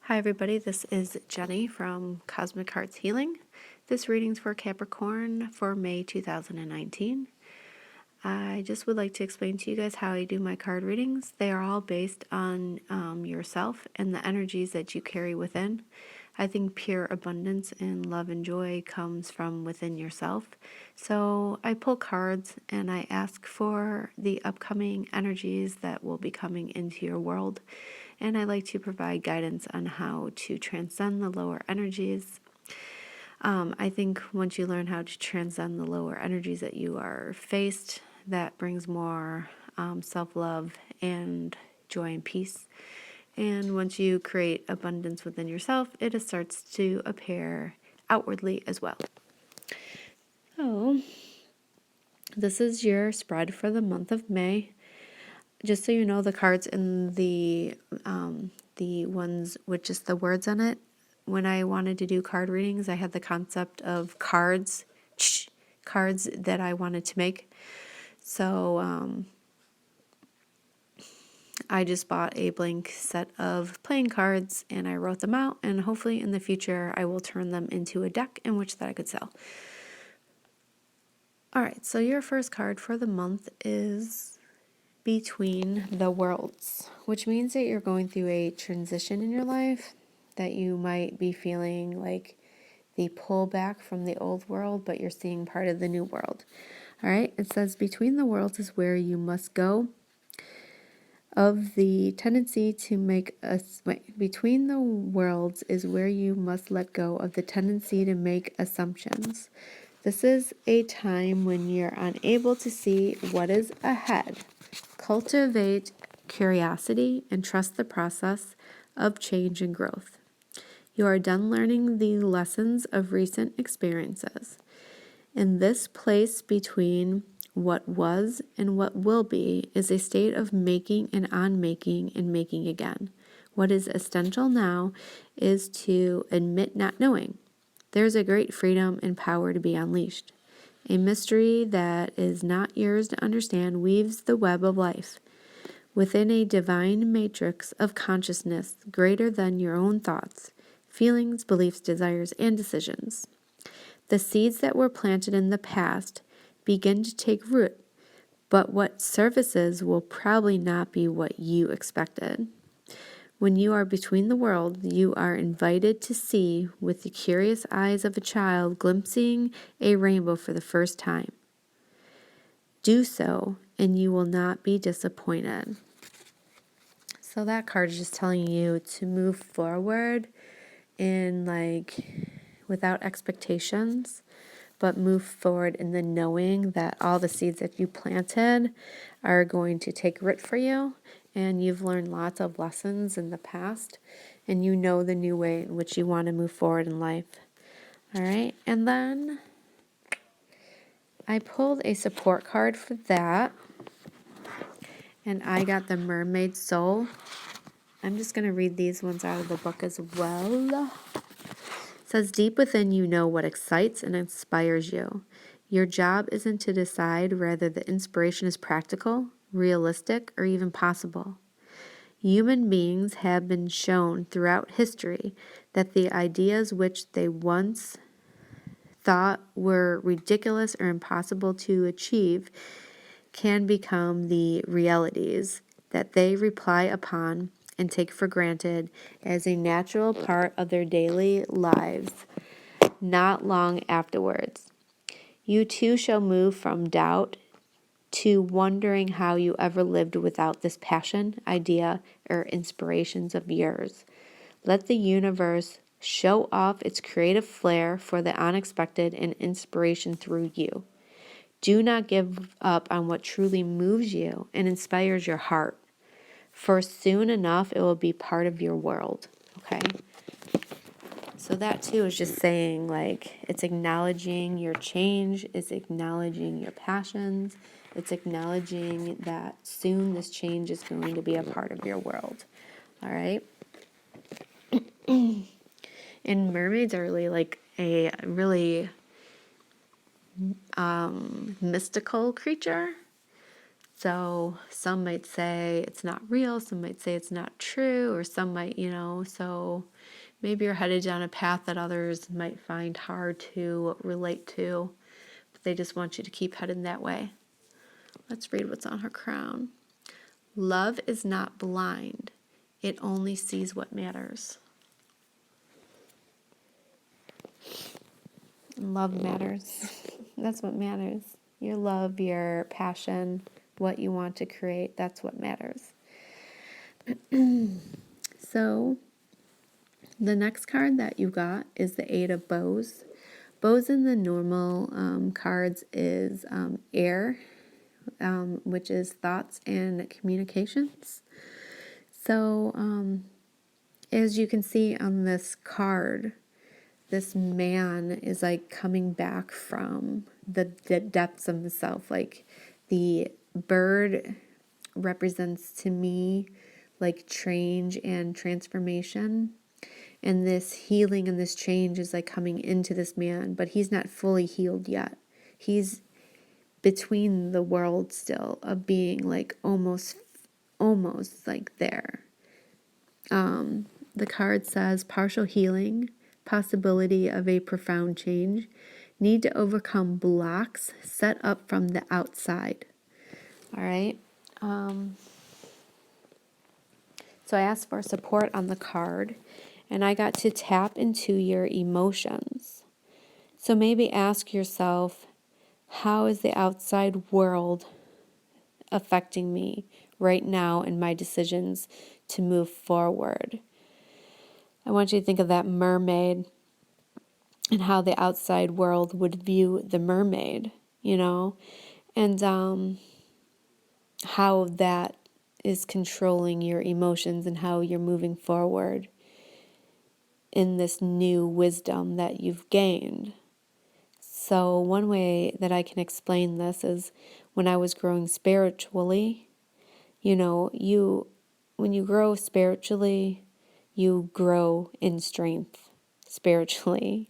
Hi everybody, this is Jenny from Cosmic Hearts Healing. This reading's for Capricorn for May 2019. I just would like to explain to you guys how I do my card readings. They are all based on yourself and the energies that you carry within. I think pure abundance and love and joy comes from within yourself. So I pull cards and I ask for the upcoming energies that will be coming into your world. And I like to provide guidance on how to transcend the lower energies. I think once you learn how to transcend the lower energies that you are faced, that brings more self-love and joy and peace. And once you create abundance within yourself, it starts to appear outwardly as well. So, this is your spread for the month of May. Just so you know, the cards in the ones with just the words on it, when I wanted to do card readings, I had the concept of cards that I wanted to make. So I just bought a blank set of playing cards and I wrote them out, and hopefully in the future I will turn them into a deck in which that I could sell. Alright, so your first card for the month is Between the Worlds, which means that you're going through a transition in your life, that you might be feeling like the pullback from the old world, but you're seeing part of the new world. All right, it says between the worlds is where you must go of the tendency to make us between the worlds is where you must let go of the tendency to make assumptions. This is a time when you're unable to see what is ahead. Cultivate curiosity and trust the process of change and growth. You are done learning the lessons of recent experiences. In this place between what was and what will be is a state of making and unmaking and making again. What is essential now is to admit not knowing. There's a great freedom and power to be unleashed. A mystery that is not yours to understand weaves the web of life within a divine matrix of consciousness greater than your own thoughts, feelings, beliefs, desires, and decisions. The seeds that were planted in the past begin to take root, but what surfaces will probably not be what you expected. When you are between the world, you are invited to see with the curious eyes of a child glimpsing a rainbow for the first time. Do so, and you will not be disappointed. So that card is just telling you to move forward in without expectations, but move forward in the knowing that all the seeds that you planted are going to take root for you, and you've learned lots of lessons in the past, and you know the new way in which you want to move forward in life. All right, and then I pulled a support card for that, and I got the Mermaid Soul. I'm just going to read these ones out of the book as well. It says, deep within you know what excites and inspires you. Your job isn't to decide whether the inspiration is practical, realistic, or even possible. Human beings have been shown throughout history that the ideas which they once thought were ridiculous or impossible to achieve can become the realities that they rely upon and take for granted as a natural part of their daily lives not long afterwards. You too shall move from doubt to wondering how you ever lived without this passion, idea, or inspirations of yours. Let the universe show off its creative flair for the unexpected and inspiration through you. Do not give up on what truly moves you and inspires your heart, for soon enough it will be part of your world. Okay? So that too is just saying, it's acknowledging your change, it's acknowledging your passions, it's acknowledging that soon this change is going to be a part of your world. All right? And mermaids are really a really mystical creature. So some might say it's not real, some might say it's not true, or some might, so maybe you're headed down a path that others might find hard to relate to, but they just want you to keep heading that way. Let's read what's on her crown. Love is not blind. It only sees what matters. Love matters. That's what matters. Your love, your passion, what you want to create, that's what matters. So, the next card that you got is the Eight of Bows. Bows in the normal cards is air, which is thoughts and communications. So, as you can see on this card, this man is like coming back from the depths of himself. Like the bird represents to me like change and transformation. And this healing and this change is like coming into this man, but he's not fully healed yet. He's between the world still of being like almost like there. The card says partial healing, possibility of a profound change, need to overcome blocks set up from the outside. All right. So I asked for support on the card, and I got to tap into your emotions. So maybe ask yourself, how is the outside world affecting me right now in my decisions to move forward? I want you to think of that mermaid and how the outside world would view the mermaid, and how that is controlling your emotions and how you're moving forward in this new wisdom that you've gained. So one way that I can explain this is when I was growing spiritually, when you grow spiritually, you grow in strength spiritually,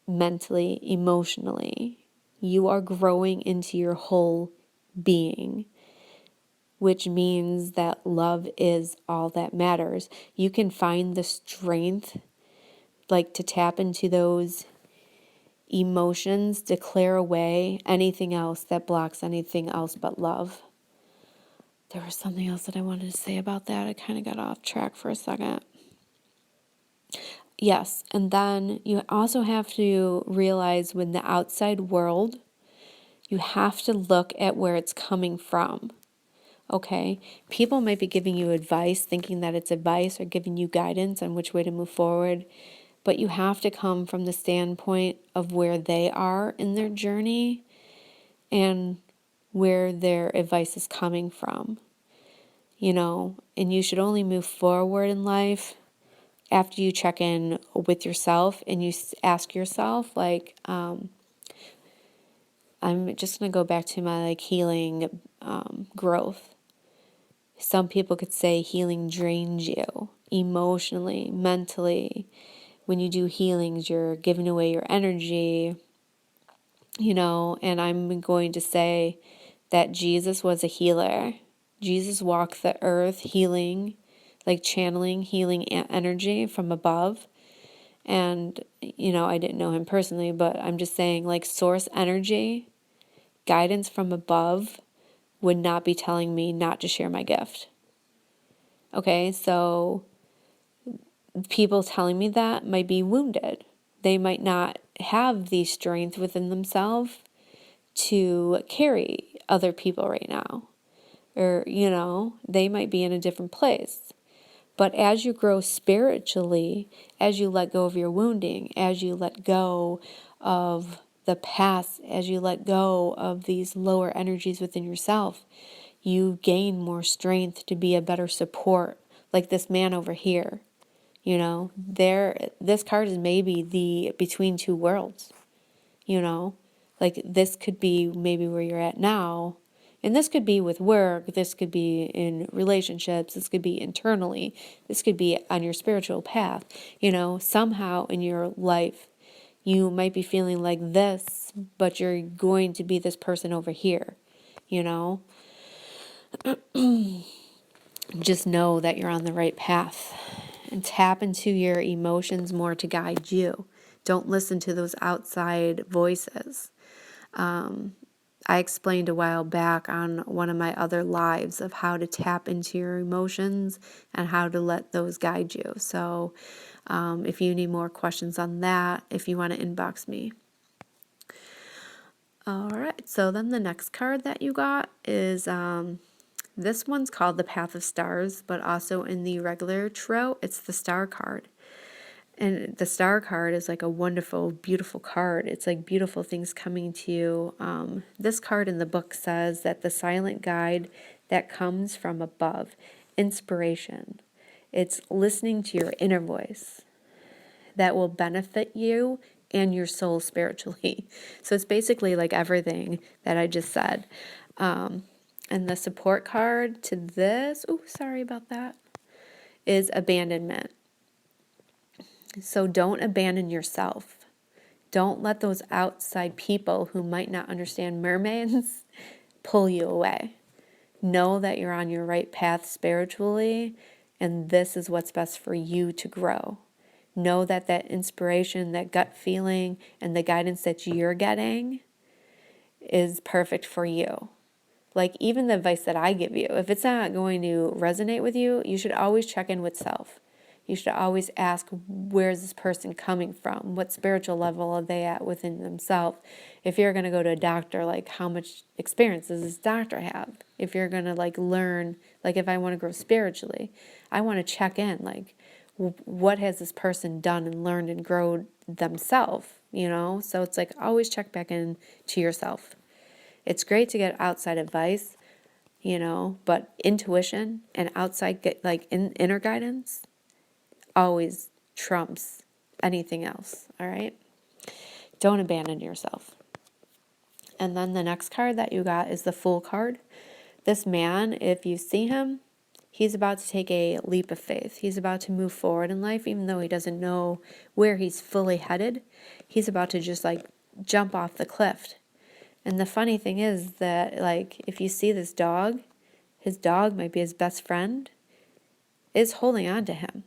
mentally, emotionally. You are growing into your whole being, which means that love is all that matters. You can find the strength, like to tap into those emotions, to clear away anything else that blocks anything else but love. There was something else that I wanted to say about that. I kind of got off track for a second. Yes, and then you also have to realize when the outside world, you have to look at where it's coming from. Okay, people might be giving you advice, thinking that it's advice or giving you guidance on which way to move forward, but you have to come from the standpoint of where they are in their journey and where their advice is coming from, and you should only move forward in life after you check in with yourself and you ask yourself, like, I'm just going to go back to my healing growth. Some people could say healing drains you emotionally, mentally. When you do healings, you're giving away your energy, and I'm going to say that Jesus was a healer. Jesus walked the earth healing, like channeling healing energy from above. And, I didn't know him personally, but I'm just saying source energy, guidance from above would not be telling me not to share my gift. Okay, so people telling me that might be wounded. They might not have the strength within themselves to carry other people right now. Or, they might be in a different place. But as you grow spiritually, as you let go of your wounding, as you let go of the past, as you let go of these lower energies within yourself, you gain more strength to be a better support. Like this man over here, this card is maybe the between two worlds, this could be maybe where you're at now. And this could be with work, this could be in relationships, this could be internally, this could be on your spiritual path. Somehow in your life, you might be feeling like this, but you're going to be this person over here, Just know that you're on the right path and tap into your emotions more to guide you. Don't listen to those outside voices. I explained a while back on one of my other lives of how to tap into your emotions and how to let those guide you. So if you need more questions on that, if you want to inbox me. All right, so then the next card that you got is this one's called the Path of Stars, but also in the regular tarot, it's the Star card. And the Star card is like a wonderful, beautiful card. It's like beautiful things coming to you. This card in the book says that the silent guide that comes from above, inspiration. It's listening to your inner voice that will benefit you and your soul spiritually. So it's basically like everything that I just said. And the support card to this, sorry about that, is abandonment. So don't abandon yourself. Don't let those outside people who might not understand mermaids pull you away. Know that you're on your right path spiritually, and this is what's best for you to grow. Know that that inspiration, that gut feeling, and the guidance that you're getting is perfect for you. Like even the advice that I give you, if it's not going to resonate with you, you should always check in with self. You should always ask, where's this person coming from? What spiritual level are they at within themselves? If you're going to go to a doctor, like how much experience does this doctor have? If you're going to like learn, like if I want to grow spiritually, I want to check in, like what has this person done and learned and grown themselves, you know? So it's like always check back in to yourself. It's great to get outside advice, you know, but intuition and outside inner guidance always trumps anything else, all right? Don't abandon yourself. And then the next card that you got is the Fool card. This man, if you see him, he's about to take a leap of faith. He's about to move forward in life, even though he doesn't know where he's fully headed. He's about to just like jump off the cliff. And the funny thing is that, like, if you see this dog, his dog might be his best friend, is holding on to him.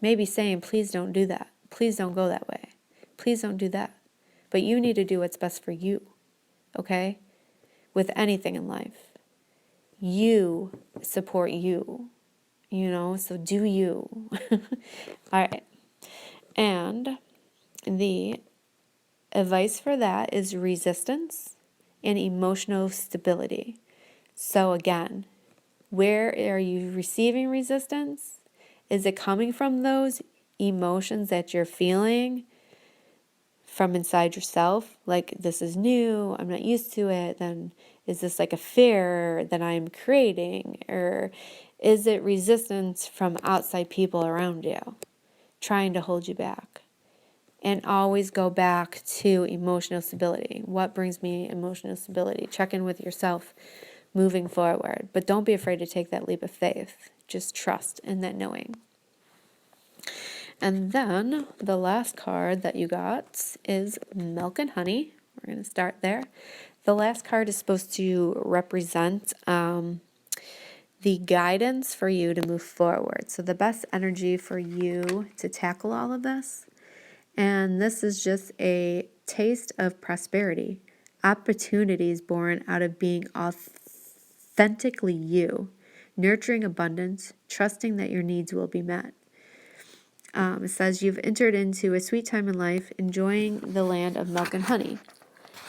Maybe saying, please don't do that. Please don't go that way. Please don't do that. But you need to do what's best for you, okay? With anything in life. You support you, you know, so do you. All right. And the advice for that is resistance and emotional stability. So again, where are you receiving resistance? Is it coming from those emotions that you're feeling from inside yourself? Like, this is new, I'm not used to it. Then is this like a fear that I'm creating? Or is it resistance from outside people around you trying to hold you back? And always go back to emotional stability. What brings me emotional stability? Check in with yourself moving forward. But don't be afraid to take that leap of faith. Just trust in that knowing. And then the last card that you got is Milk and Honey. We're going to start there. The last card is supposed to represent the guidance for you to move forward. So the best energy for you to tackle all of this. And this is just a taste of prosperity, opportunities born out of being authentically you, nurturing abundance, trusting that your needs will be met. It says you've entered into a sweet time in life, enjoying the land of milk and honey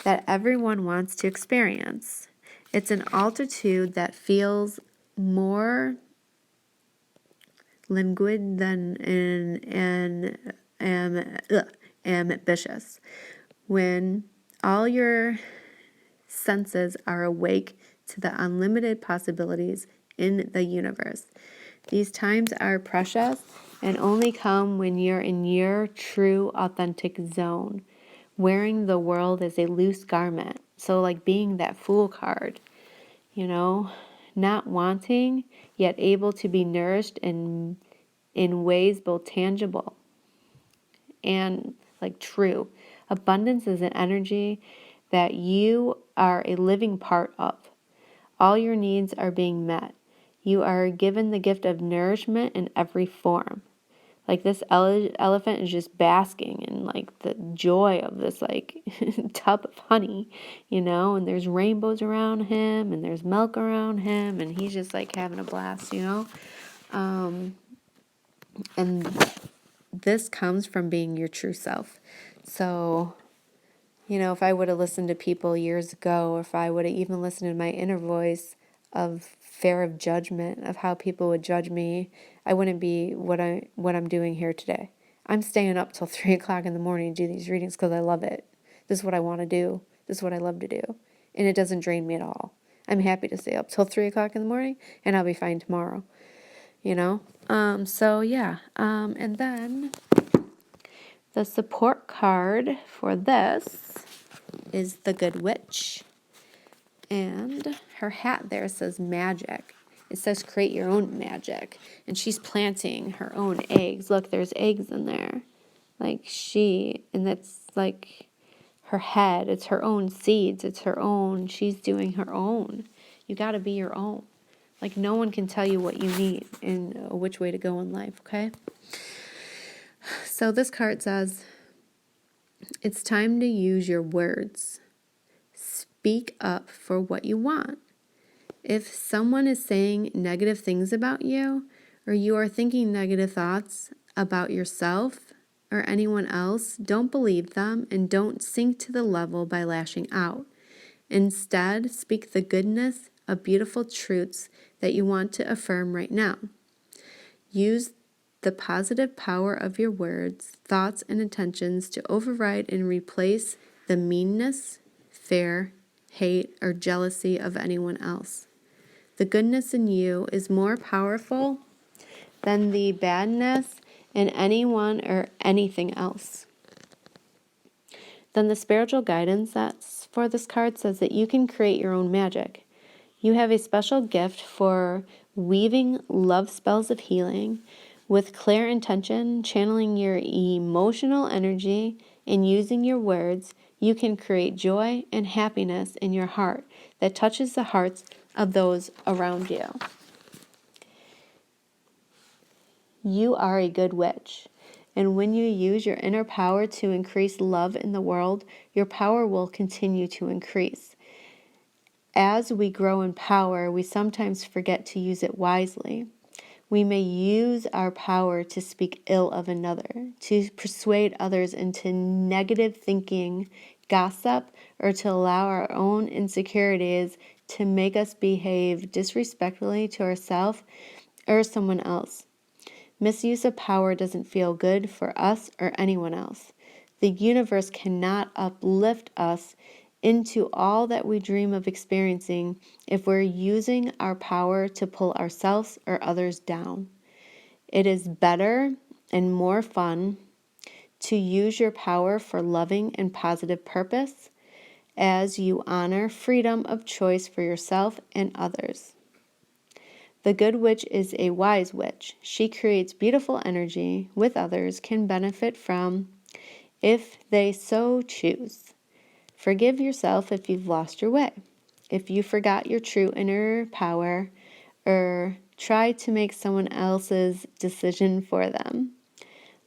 that everyone wants to experience. It's an altitude that feels more languid than ambitious. When all your senses are awake to the unlimited possibilities in the universe. These times are precious and only come when you're in your true, authentic zone, wearing the world as a loose garment. So like being that Fool card, you know, not wanting, yet able to be nourished in ways both tangible and like true. Abundance is an energy that you are a living part of. All your needs are being met. You are given the gift of nourishment in every form. Like this elephant is just basking in like the joy of this like tub of honey, and there's rainbows around him and there's milk around him and he's just like having a blast. And this comes from being your true self. So, if I would have listened to people years ago, or if I would have even listened to my inner voice of fear of judgment, of how people would judge me, I wouldn't be what I'm doing here today. I'm staying up till 3 o'clock in the morning to do these readings because I love it. This is what I want to do. This is what I love to do. And it doesn't drain me at all. I'm happy to stay up till 3 o'clock in the morning and I'll be fine tomorrow. So yeah. And then the support card for this is the Good Witch. And her hat there says magic. It says create your own magic. And she's planting her own eggs. Look, there's eggs in there. And that's like her head. It's her own seeds. It's her own. She's doing her own. You got to be your own. Like no one can tell you what you need and which way to go in life, okay? So this card says, it's time to use your words. Speak up for what you want. If someone is saying negative things about you, or you are thinking negative thoughts about yourself or anyone else, don't believe them and don't sink to the level by lashing out. Instead, speak the goodness of beautiful truths that you want to affirm right now. Use the positive power of your words, thoughts, and intentions to override and replace the meanness, fear, hate, or jealousy of anyone else. The goodness in you is more powerful than the badness in anyone or anything else. Then the spiritual guidance that's for this card says that you can create your own magic. You have a special gift for weaving love spells of healing with clear intention, channeling your emotional energy, and using your words. You can create joy and happiness in your heart that touches the hearts of those around you. You are a good witch. And when you use your inner power to increase love in the world, your power will continue to increase. As we grow in power, we sometimes forget to use it wisely. We may use our power to speak ill of another, to persuade others into negative thinking, gossip, or to allow our own insecurities to make us behave disrespectfully to ourselves or someone else. Misuse of power doesn't feel good for us or anyone else. The universe cannot uplift us into all that we dream of experiencing if we're using our power to pull ourselves or others down. It is better and more fun to use your power for loving and positive purpose as you honor freedom of choice for yourself and others. The good witch is a wise witch. She creates beautiful energy with others can benefit from if they so choose. Forgive yourself if you've lost your way, if you forgot your true inner power, or tried to make someone else's decision for them.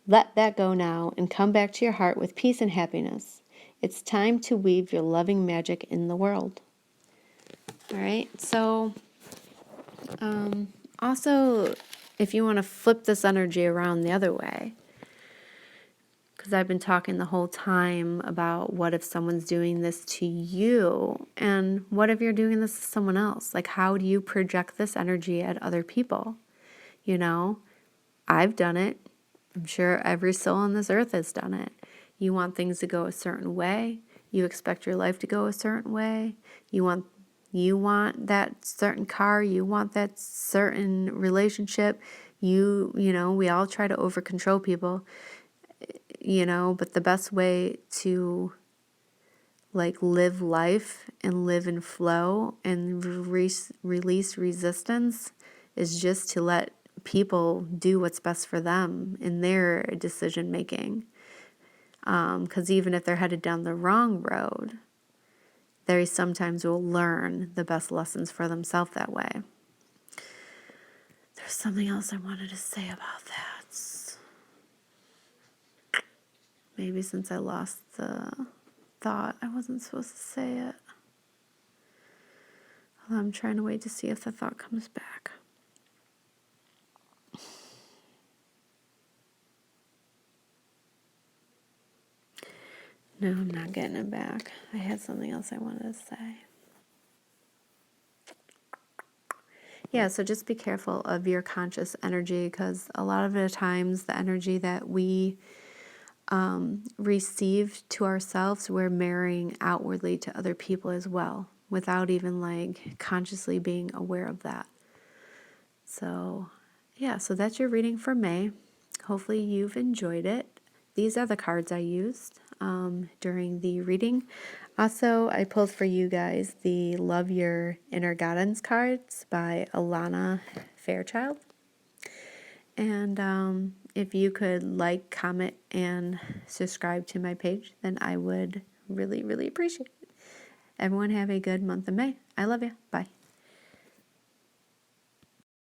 Let that go now and come back to your heart with peace and happiness. It's time to weave your loving magic in the world. All right, so also, if you want to flip this energy around the other way, because I've been talking the whole time about what if someone's doing this to you, and what if you're doing this to someone else? Like, how do you project this energy at other people? I've done it. I'm sure every soul on this earth has done it. You want things to go a certain way. You expect your life to go a certain way. You want that certain car. You want that certain relationship. We all try to over control people. But the best way to live life and live in flow and release resistance is just to let people do what's best for them in their decision making. Because even if they're headed down the wrong road, they sometimes will learn the best lessons for themselves that way. There's something else I wanted to say about that. Maybe since I lost the thought, I wasn't supposed to say it. I'm trying to wait to see if the thought comes back. No, I'm not getting it back. I had something else I wanted to say. Yeah, so just be careful of your conscious energy, because a lot of the times the energy that we receive to ourselves, we're mirroring outwardly to other people as well, without even like consciously being aware of that. So yeah, so that's your reading for May. Hopefully you've enjoyed it. These are the cards I used during the reading. Also, I pulled for you guys the Love Your Inner Guidance cards by Alana Fairchild. And if you could like, comment, and subscribe to my page, then I would really, really appreciate it. Everyone have a good month of May. I love you. Bye.